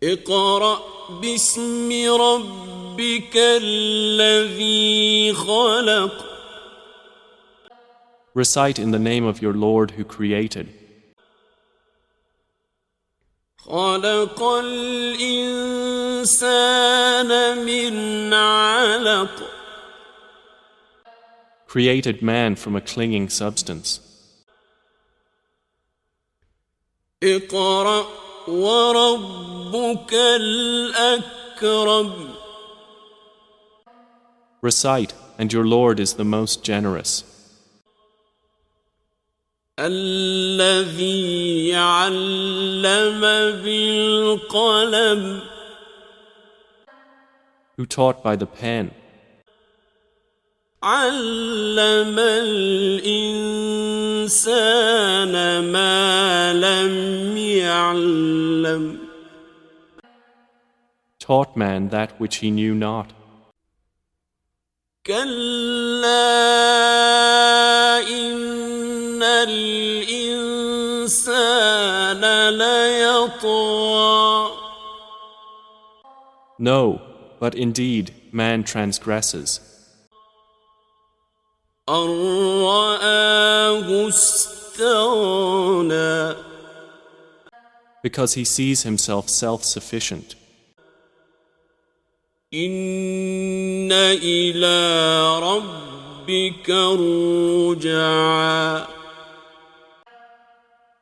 اقرأ باسم ربك الذي خلق. Recite in the name of your Lord who created. خلق الإنسان من علق. Created man from a clinging substance. اقرأ وربك الأكرم. Recite, and your Lord is the most generous. الذي علم بالقلم. Who taught by the pen. علم الإنسان ما لم يعلم. Taught man that which he knew not. كلا إن الإنسان ليطغى. No, but indeed man transgresses. أن رآه استغنى. Because he sees himself self-sufficient. إن إلى ربك الرجعى.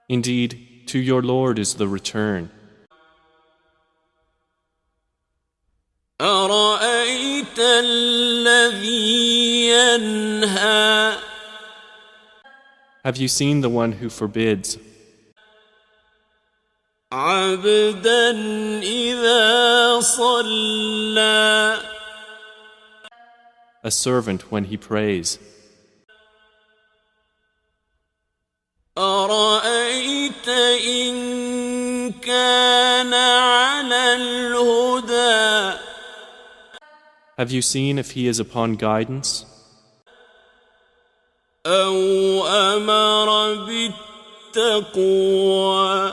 Indeed, to your Lord is the return. أرأيت الذي ينهى. Have you seen the one who forbids? عبدا إذا صلى. A servant when he prays. أرأيت إن كان على الهدى. Have you seen if he is upon guidance? أو أمر بالتقوى.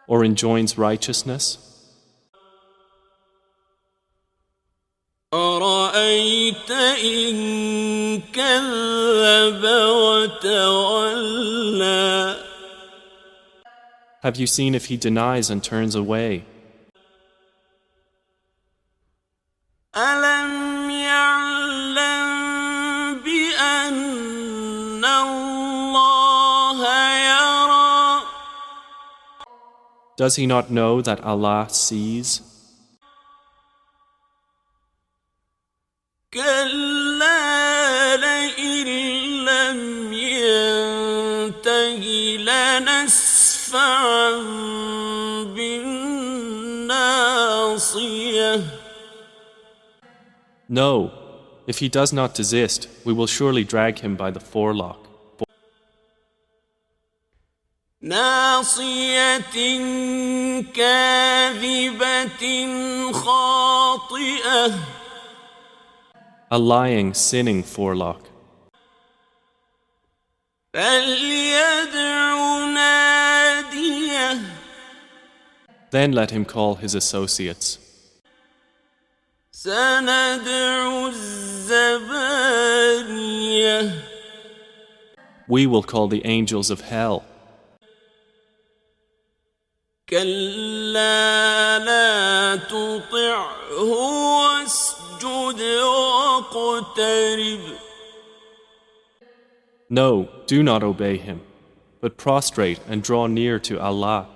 Or enjoins righteousness? أرأيت إن كذب وتولى. Have you seen if he denies and turns away? ألم يعلم بأن الله يرى. Does he not know that Allah sees? كلا لئن لم ينته لنسفعا بالناصية. No, if he does not desist, we will surely drag him by the forelock. ناصية كاذبة خاطئة. A lying, sinning forelock. فليدع ناديه. Then let him call his associates. سندع الزبانية. We will call the angels of hell. كلا لا تطعه واسجد واقترب. No, do not obey him, but prostrate and draw near to Allah.